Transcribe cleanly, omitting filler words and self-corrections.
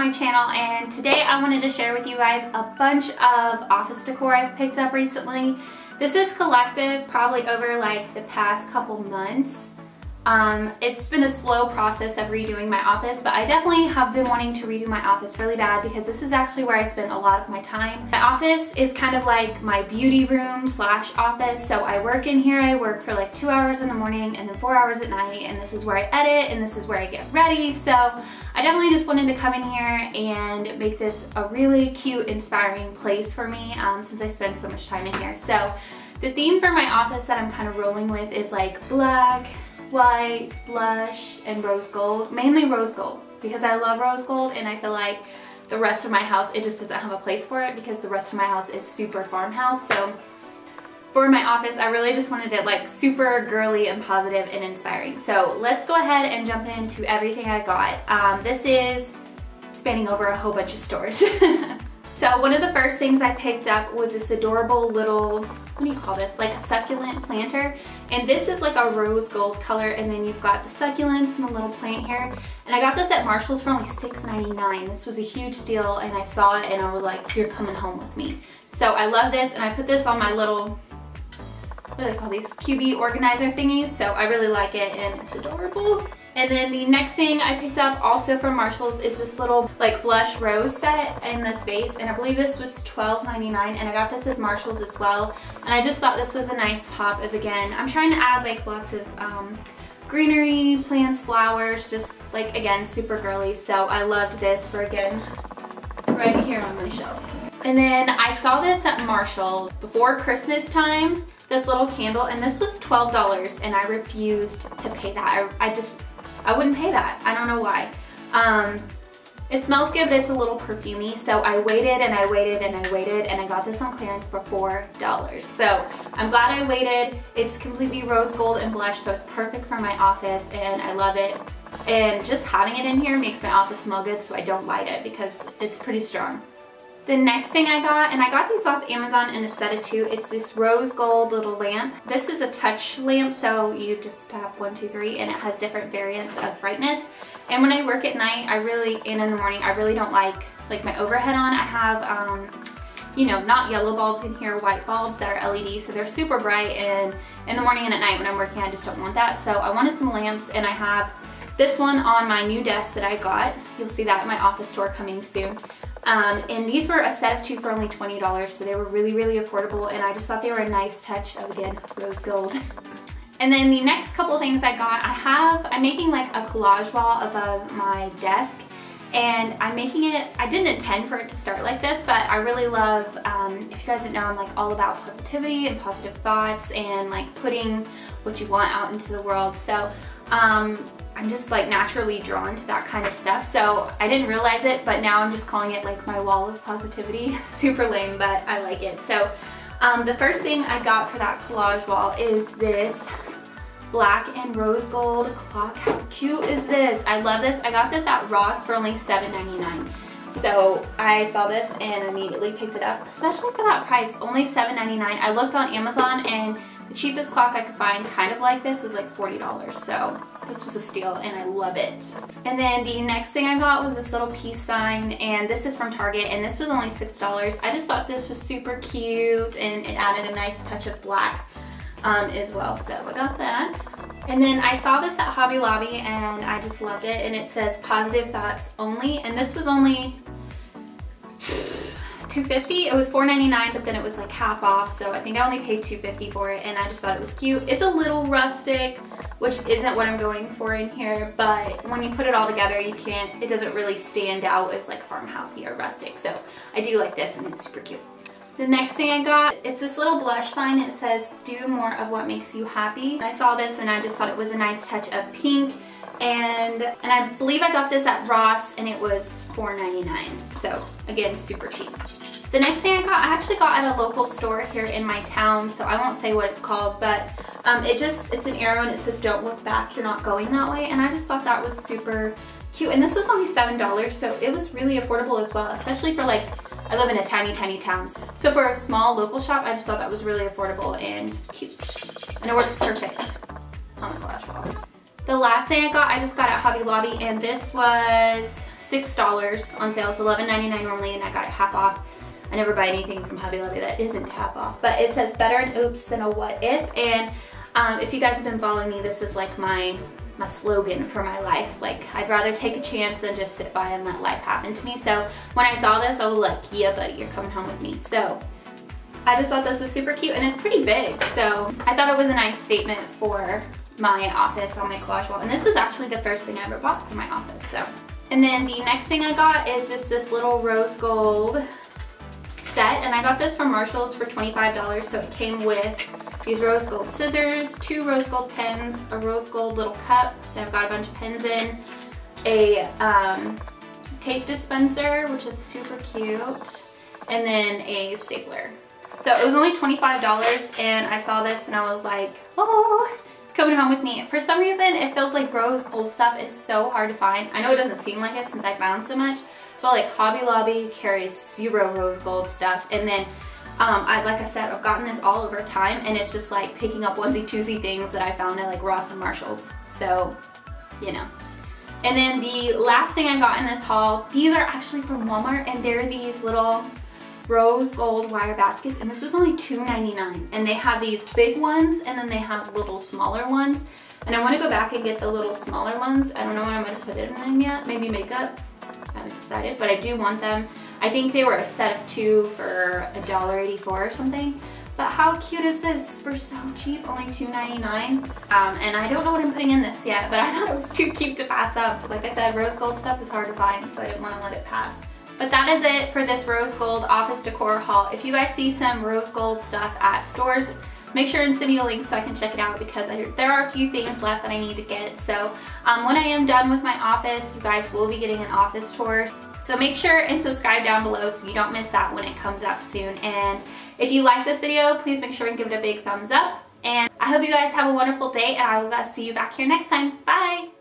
my channel, and today I wanted to share with you guys a bunch of office decor I've picked up recently. This is collective, probably over like the past couple months. It's been a slow process of redoing my office, but I definitely have been wanting to redo my office really bad because this is actually where I spend a lot of my time. My office is kind of like my beauty room slash office, so I work in here. I work for like 2 hours in the morning and then 4 hours at night, and this is where I edit and this is where I get ready. So I definitely just wanted to come in here and make this a really cute, inspiring place for me since I spend so much time in here. So the theme for my office that I'm kind of rolling with is like black, white, blush, and rose gold. Mainly rose gold because I love rose gold, and I feel like the rest of my house, it just doesn't have a place for it because the rest of my house is super farmhouse. So for my office, I really just wanted it like super girly and positive and inspiring. So let's go ahead and jump into everything I got. This is spanning over a whole bunch of stores. So one of the first things I picked up was this adorable little, what do you call this? Like a succulent planter. And this is like a rose gold color, and then you've got the succulents and the little plant here. And I got this at Marshall's for only $6.99. This was a huge steal, and I saw it and I was like, you're coming home with me. So I love this, and I put this on my little, what do they call these? QB organizer thingies. So I really like it, and it's adorable. And then the next thing I picked up also from Marshall's is this little like blush rose set in this vase, and I believe this was $12.99, and I got this as Marshall's as well. And I just thought this was a nice pop of, again, I'm trying to add like lots of greenery, plants, flowers, just like, again, super girly. So I loved this for, again, right here on my shelf. And then I saw this at Marshall's before Christmas time, this little candle, and this was $12, and I refused to pay that. I wouldn't pay that. I don't know why. It smells good, but it's a little perfumey. So I waited and I waited and I waited, and I got this on clearance for $4. So I'm glad I waited. It's completely rose gold and blush, so it's perfect for my office, and I love it. And just having it in here makes my office smell good, so I don't light it because it's pretty strong. The next thing I got, and I got these off Amazon in a set of 2, it's this rose gold little lamp. This is a touch lamp, so you just tap 1, 2, 3, and it has different variants of brightness. And when I work at night, and in the morning, I really don't like my overhead on. I have, you know, not yellow bulbs in here, white bulbs that are LED, so they're super bright, and in the morning and at night when I'm working, I just don't want that. So I wanted some lamps, and I have this one on my new desk that I got. You'll see that at my office store coming soon. And these were a set of 2 for only $20, so they were really, really affordable, and I just thought they were a nice touch of, again, rose gold. And then the next couple things I got, I'm making like a collage wall above my desk, and I'm making it, I didn't intend for it to start like this, but I really love, if you guys didn't know, I'm like all about positivity and positive thoughts and like putting what you want out into the world. So I'm just like naturally drawn to that kind of stuff. So I didn't realize it, but now I'm just calling it like my wall of positivity. Super lame, but I like it. So the first thing I got for that collage wall is this black and rose gold clock. How cute is this? I love this. I got this at Ross for only $7.99. So I saw this and immediately picked it up, especially for that price, only $7.99. I looked on Amazon, and the cheapest clock I could find kind of like this was like $40. So this was a steal, and I love it. And then the next thing I got was this little peace sign, and this is from Target, and this was only $6. I just thought this was super cute, and it added a nice touch of black as well. So I got that. And then I saw this at Hobby Lobby, and I just loved it, and it says positive thoughts only, and this was only $2.50. It was $4.99, but then it was like half off, so I think I only paid $2.50 for it, and I just thought it was cute. It's a little rustic, which isn't what I'm going for in here, but when you put it all together, it doesn't really stand out as like farmhousey or rustic. So I do like this, and it's super cute. The next thing I got, it's this little blush sign. It says, do more of what makes you happy. I saw this and I just thought it was a nice touch of pink. And I believe I got this at Ross, and it was $4.99. So again, super cheap. The next thing I actually got at a local store here in my town, so I won't say what it's called, but it's an arrow, and it says don't look back, you're not going that way. And I just thought that was super cute. And this was only $7, so it was really affordable as well, especially for like, I live in a tiny, tiny town. So for a small local shop, I just thought that was really affordable and cute. And it works perfect on the collage wall. The last thing I just got at Hobby Lobby, and this was $6 on sale. It's $11.99 normally, and I got it half off. I never buy anything from Hobby Lobby that isn't half off, but it says better an oops than a what if. And if you guys have been following me, this is like my slogan for my life. Like, I'd rather take a chance than just sit by and let life happen to me. So when I saw this, I was like, yeah buddy, you're coming home with me. So I just thought this was super cute, and it's pretty big. So I thought it was a nice statement for my office on my collage wall. And this was actually the first thing I ever bought for my office. So, and then the next thing I got is just this little rose gold set, and I got this from Marshall's for $25. So it came with these rose gold scissors, 2 rose gold pens, a rose gold little cup that I've got a bunch of pens in, a tape dispenser, which is super cute, and then a stapler. So it was only $25, and I saw this and I was like, oh, it's coming home with me. For some reason, it feels like rose gold stuff is so hard to find. I know it doesn't seem like it since I found so much, but like Hobby Lobby carries 0 rose gold stuff. And then, like I said, I've gotten this all over time, and it's just like picking up onesie-twosie things that I found at like Ross and Marshall's. So, you know. And then the last thing I got in this haul, these are actually from Walmart, and they're these little rose gold wire baskets, and this was only $2.99. And they have these big ones, and then they have little smaller ones. And I want to go back and get the little smaller ones. I don't know what I'm going to put in them yet. Maybe makeup. I haven't decided, but I do want them. I think they were a set of 2 for $1.84 or something. But how cute is this for so cheap? Only $2.99. And I don't know what I'm putting in this yet, but I thought it was too cute to pass up. Like I said, rose gold stuff is hard to find, so I didn't want to let it pass. But that is it for this rose gold office decor haul. If you guys see some rose gold stuff at stores, make sure and send me a link so I can check it out, because there are a few things left that I need to get. So when I am done with my office, you guys will be getting an office tour. So make sure and subscribe down below so you don't miss that when it comes up soon. And if you like this video, please make sure and give it a big thumbs up. And I hope you guys have a wonderful day, and I will see you back here next time. Bye!